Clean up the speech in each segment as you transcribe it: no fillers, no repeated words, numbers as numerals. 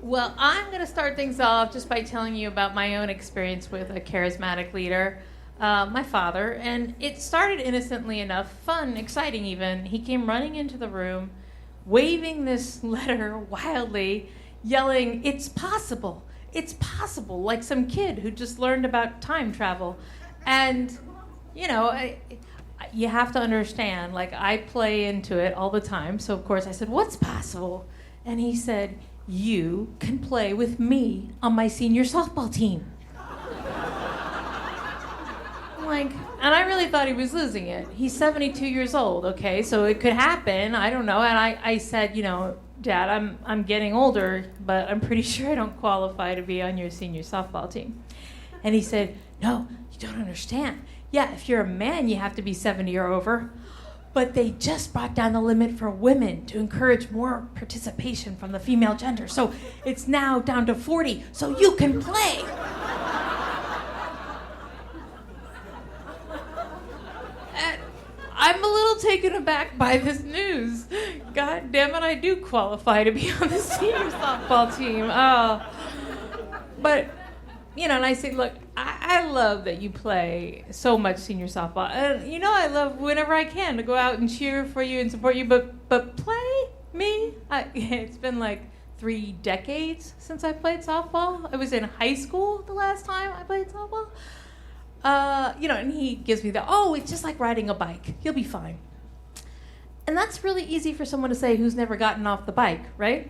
Well, I'm going to start things off just by telling you about my own experience with a charismatic leader, my father. And it started innocently enough, fun, exciting even. He came running into the room, waving this letter wildly, yelling, "It's possible! It's possible!" like some kid who just learned about time travel. And, you know, you have to understand, like, I play into it all the time. So, of course, I said, "What's possible?" And he said, "You can play with me on my senior softball team." I'm like, and I really thought he was losing it. He's 72 years old, okay, so it could happen. I don't know. And I said, you know, "Dad, I'm getting older, but I'm pretty sure I don't qualify to be on your senior softball team." And he said, "No, you don't understand. Yeah, if you're a man, you have to be 70 or over. But they just brought down the limit for women to encourage more participation from the female gender. So it's now down to 40, so you can play." And I'm a little taken aback by this news. God damn it, I do qualify to be on the senior softball team. Oh. But, you know, and I say, look, I love that you play so much senior softball. And, you know, I love whenever I can to go out and cheer for you and support you. But play me? It's been like 3 decades since I played softball. I was in high school the last time I played softball. You know, and he gives me it's just like riding a bike. You'll be fine. And that's really easy for someone to say who's never gotten off the bike, right?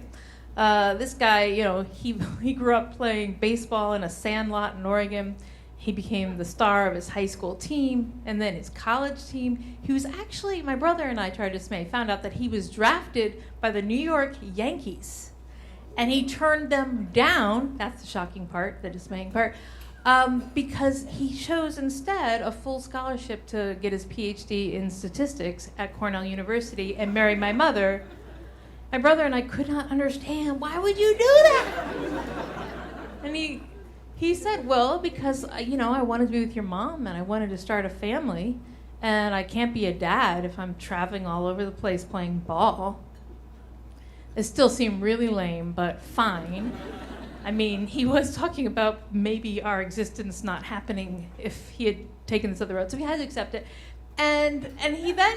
This guy, you know, he grew up playing baseball in a sandlot in Oregon. He became the star of his high school team and then his college team. He was actually, my brother and I tried to dismay, found out that he was drafted by the New York Yankees. And he turned them down, that's the shocking part, the dismaying part, because he chose instead a full scholarship to get his PhD in statistics at Cornell University and marry my mother. My brother and I could not understand, why would you do that? And he said, well, because, you know, I wanted to be with your mom and I wanted to start a family and I can't be a dad if I'm traveling all over the place playing ball. It still seemed really lame, but fine. I mean, he was talking about maybe our existence not happening if he had taken this other road, so he had to accept it. And he then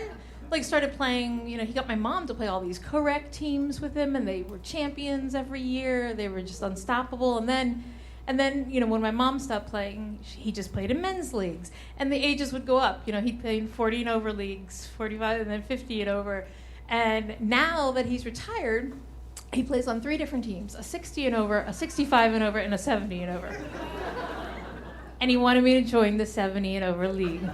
started playing, you know, he got my mom to play all these correct teams with him, and they were champions every year. They were just unstoppable. And then, you know, when my mom stopped playing, he just played in men's leagues. And the ages would go up. You know, he'd play in 40 and over leagues, 45 and then 50 and over. And now that he's retired, he plays on 3 different teams, a 60 and over, a 65 and over, and a 70 and over. And he wanted me to join the 70 and over league.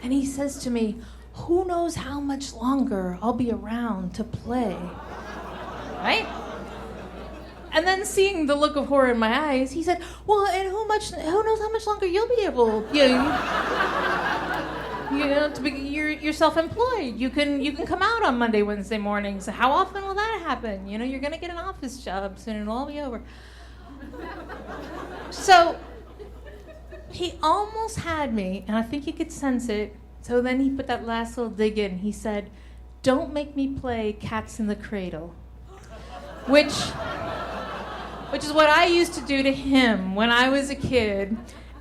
And he says to me, who knows how much longer I'll be around to play, right? And then seeing the look of horror in my eyes, he said, well, and who knows how much longer you'll be able, to be, you're self-employed. You can come out on Monday, Wednesday mornings. How often will that happen? You know, you're gonna get an office job soon and it'll all be over. So he almost had me, and I think he could sense it. So then he put that last little dig in. He said, don't make me play Cats in the Cradle, which is what I used to do to him when I was a kid.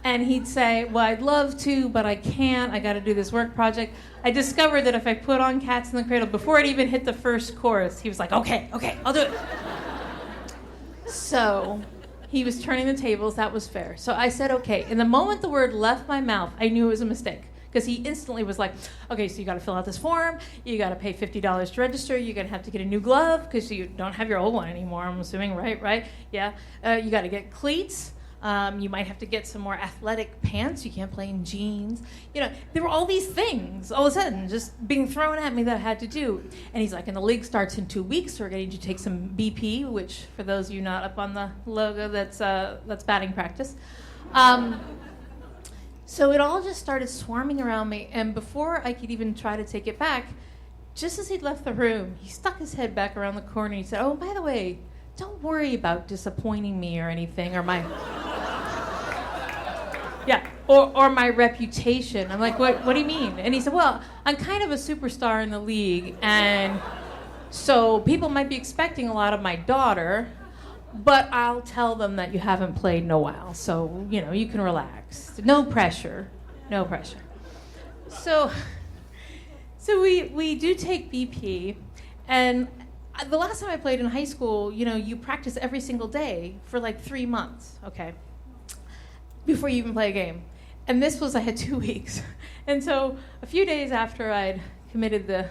And he'd say, well, I'd love to, but I can't. I got to do this work project. I discovered that if I put on Cats in the Cradle, before it even hit the first chorus, he was like, okay, I'll do it. So he was turning the tables. That was fair. So I said, okay. And the moment the word left my mouth, I knew it was a mistake. Because he instantly was like, okay, so you got to fill out this form. You got to pay $50 to register. You're going to have to get a new glove because you don't have your old one anymore, I'm assuming, right? Yeah. You got to get cleats. You might have to get some more athletic pants. You can't play in jeans. You know, there were all these things all of a sudden just being thrown at me that I had to do. And he's like, and the league starts in 2 weeks, so we're going to take some BP, which for those of you not up on the logo, that's batting practice. So it all just started swarming around me, and before I could even try to take it back, just as he'd left the room, he stuck his head back around the corner and he said, oh, by the way, don't worry about disappointing me or anything, or my... Yeah, or my reputation. I'm like, what do you mean? And he said, well, I'm kind of a superstar in the league, and So people might be expecting a lot of my daughter, but I'll tell them that you haven't played in a while. So, you can relax. No pressure. No pressure. So we do take BP, and the last time I played in high school, you practice every single day for like 3 months, okay, before you even play a game. And this was, I had 2 weeks. And so a few days after I'd made the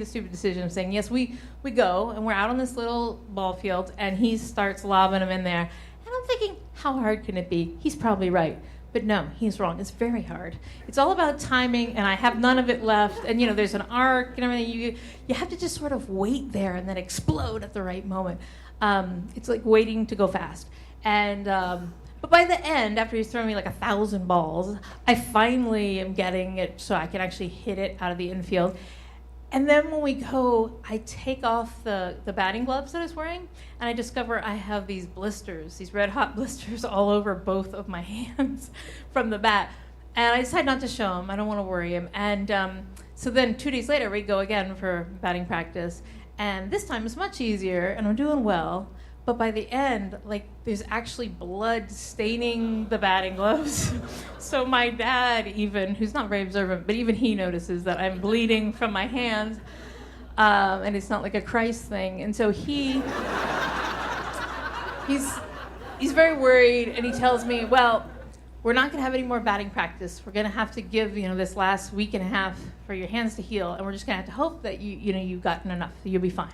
stupid decision of saying, yes, we go, and we're out on this little ball field, and he starts lobbing them in there. And I'm thinking, how hard can it be? He's probably right. But no, he's wrong. It's very hard. It's all about timing, and I have none of it left. And, there's an arc and everything. You have to just sort of wait there and then explode at the right moment. It's like waiting to go fast. And but by the end, after he's throwing me like 1,000 balls, I finally am getting it so I can actually hit it out of the infield. And then when we go, I take off the batting gloves that I was wearing, and I discover I have these blisters, these red hot blisters all over both of my hands from the bat. And I decide not to show him. I don't want to worry him. And so then 2 days later, we go again for batting practice. And this time it's much easier, and I'm doing well. But by the end, there's actually blood staining the batting gloves. So my dad even, who's not very observant, but even he notices that I'm bleeding from my hands. And it's not like a Christ thing. And so he's very worried, and he tells me, well, we're not going to have any more batting practice. We're going to have to give, this last week and a half for your hands to heal. And we're just going to have to hope that you've gotten enough. You'll be fine.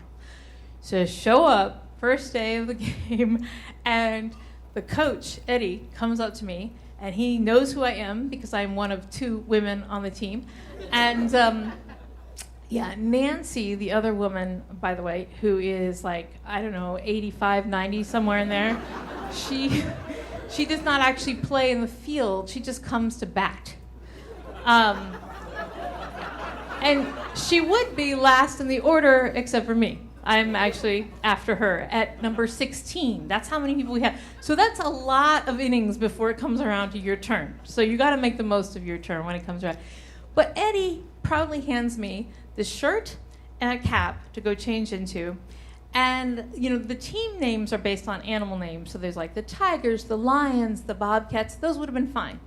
So show up. First day of the game, and the coach, Eddie, comes up to me, and he knows who I am because I'm one of 2 women on the team. And Nancy, the other woman, by the way, who is 85, 90, somewhere in there, she does not actually play in the field. She just comes to bat. And she would be last in the order except for me. I'm actually after her at number 16. That's how many people we have. So that's a lot of innings before it comes around to your turn. So you got to make the most of your turn when it comes around. But Eddie proudly hands me the shirt and a cap to go change into. And, the team names are based on animal names. So there's the tigers, the lions, the bobcats. Those would have been fine.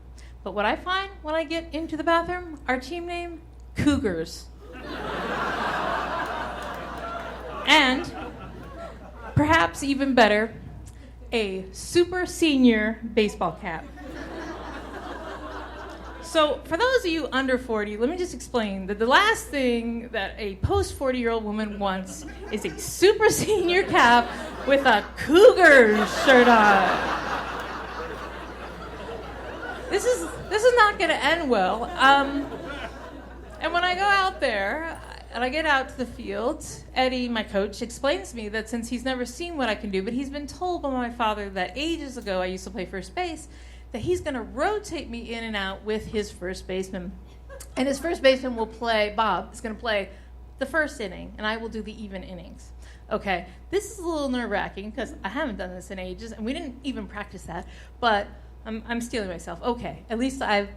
But what I find when I get into the bathroom, our team name, Cougars. And, perhaps even better, a super senior baseball cap. So, for those of you under 40, let me just explain that the last thing that a post-40-year-old woman wants is a super senior cap with a Cougars shirt on. This is not going to end well. And when I go out there, and I get out to the field, Eddie, my coach, explains to me that since he's never seen what I can do, but he's been told by my father that ages ago I used to play first base, that he's going to rotate me in and out with his first baseman. And his first baseman will play, Bob, is going to play the first inning, and I will do the even innings. Okay, this is a little nerve-wracking because I haven't done this in ages, and we didn't even practice that, but I'm stealing myself. Okay, at least I've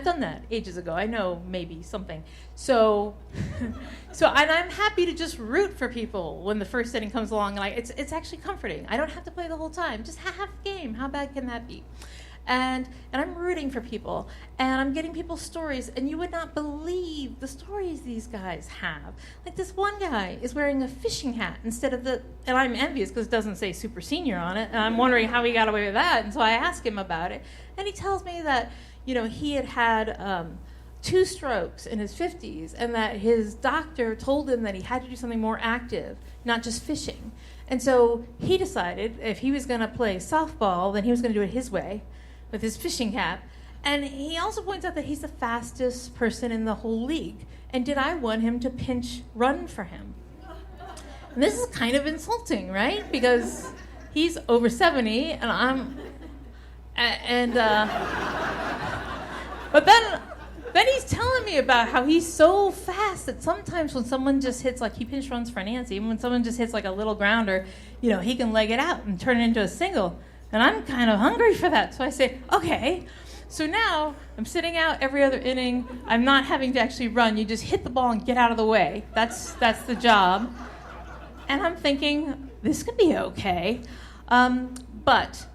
done that ages ago. I know maybe something. So and I'm happy to just root for people when the first inning comes along. And it's actually comforting. I don't have to play the whole time. Just half a game. How bad can that be? And I'm rooting for people, and I'm getting people's stories, and you would not believe the stories these guys have. This one guy is wearing a fishing hat instead of and I'm envious because it doesn't say super senior on it, and I'm wondering how he got away with that, and so I ask him about it, and he tells me that, he had 2 strokes in his 50s, and that his doctor told him that he had to do something more active, not just fishing. And so he decided if he was going to play softball, then he was going to do it his way, with his fishing cap. And he also points out that he's the fastest person in the whole league. And did I want him to pinch run for him? And this is kind of insulting, right? Because he's over 70 and but then he's telling me about how he's so fast that sometimes when someone just hits, he pinch runs for Nancy, even when someone just hits a little grounder, he can leg it out and turn it into a single. And I'm kind of hungry for that. So I say, okay. So now I'm sitting out every other inning. I'm not having to actually run. You just hit the ball and get out of the way. That's the job. And I'm thinking, this could be okay. But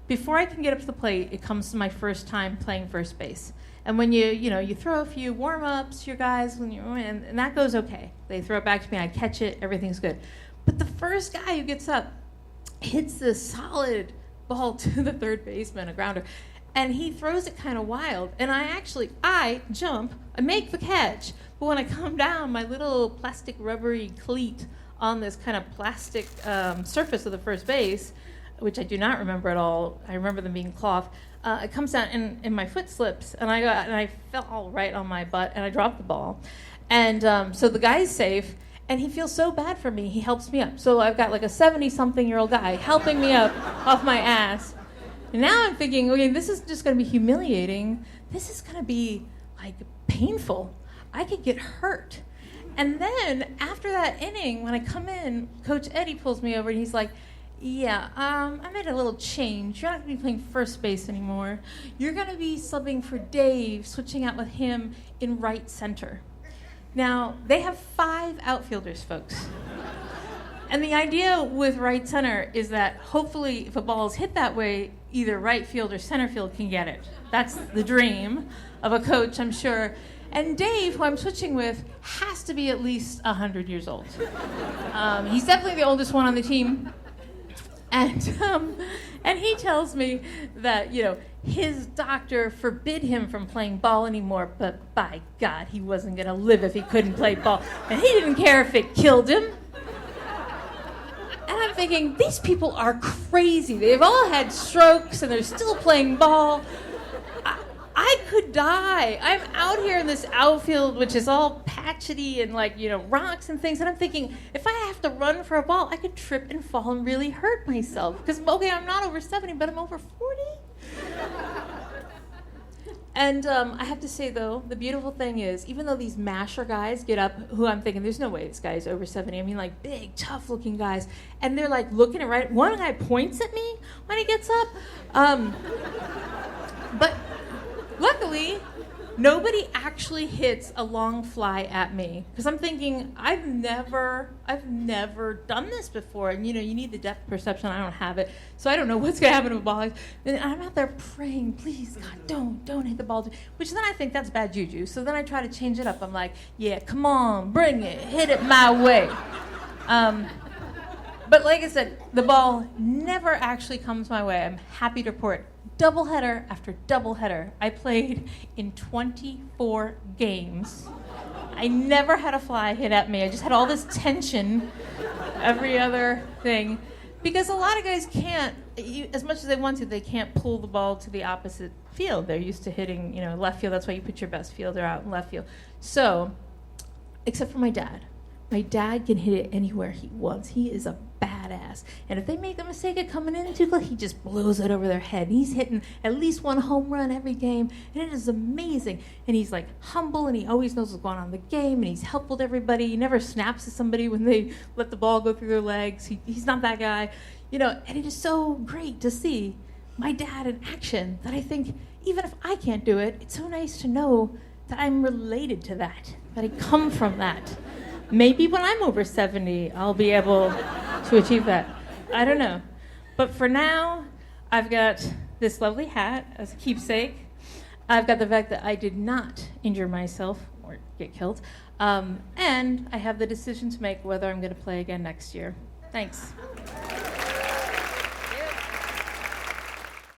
before I can get up to the plate, it comes to my first time playing first base. And when you throw a few warm-ups to your guys, and that goes okay. They throw it back to me, I catch it, everything's good. But the first guy who gets up hits this solid ball to the third baseman, a grounder, and he throws it kind of wild. And I jump, I make the catch, but when I come down, my little plastic rubbery cleat on this kind of plastic surface of the first base, which I do not remember at all, I remember them being cloth, it comes down and my foot slips, and I fell right on my butt, and I dropped the ball. And so the guy's safe, and he feels so bad for me, he helps me up. So I've got like a 70-something-year-old guy helping me up off my ass. And now I'm thinking, okay, this is just going to be humiliating. This is going to be like painful. I could get hurt. And then after that inning, when I come in, Coach Eddie pulls me over and he's like, yeah, I made a little change. You're not going to be playing first base anymore. You're going to be subbing for Dave, switching out with him in right center. Now, they have 5 outfielders, folks. And the idea with right center is that hopefully if a ball is hit that way, either right field or center field can get it. That's the dream of a coach, I'm sure. And Dave, who I'm switching with, has to be at least 100 years old. He's definitely the oldest one on the team. And he tells me that, his doctor forbid him from playing ball anymore, but by God, he wasn't going to live if he couldn't play ball. And he didn't care if it killed him. And I'm thinking, these people are crazy. They've all had strokes and they're still playing ball. I could die. I'm out here in this outfield, which is all patchy and rocks and things. And I'm thinking, if I have to run for a ball, I could trip and fall and really hurt myself. Because, okay, I'm not over 70, but I'm over 40. And I have to say, though, the beautiful thing is, even though these masher guys get up, who I'm thinking, there's no way this guy is over 70. I mean, big, tough-looking guys. And they're, looking at right. One guy points at me when he gets up. But luckily, nobody actually hits a long fly at me. Because I'm thinking, I've never done this before. And, you need the depth perception. I don't have it. So I don't know what's going to happen to a ball. And I'm out there praying, please, God, don't hit the ball. Which then I think that's bad juju. So then I try to change it up. I'm like, yeah, come on, bring it. Hit it my way. But like I said, the ball never actually comes my way. I'm happy to report. Doubleheader after doubleheader. I played in 24 games. I never had a fly hit at me. I just had all this tension, every other thing. Because a lot of guys can't, as much as they want to, they can't pull the ball to the opposite field. They're used to hitting, left field. That's why you put your best fielder out in left field. So, except for my dad. My dad can hit it anywhere he wants. He is a badass. And if they make a mistake of coming in too close, he just blows it over their head. And he's hitting at least 1 home run every game. And it is amazing. And he's humble, and he always knows what's going on in the game. And he's helpful to everybody. He never snaps at somebody when they let the ball go through their legs. He's not that guy. And it is so great to see my dad in action that I think even if I can't do it, it's so nice to know that I'm related to that I come from that. Maybe when I'm over 70, I'll be able to achieve that. I don't know. But for now, I've got this lovely hat as a keepsake. I've got the fact that I did not injure myself or get killed. And I have the decision to make whether I'm going to play again next year. Thanks.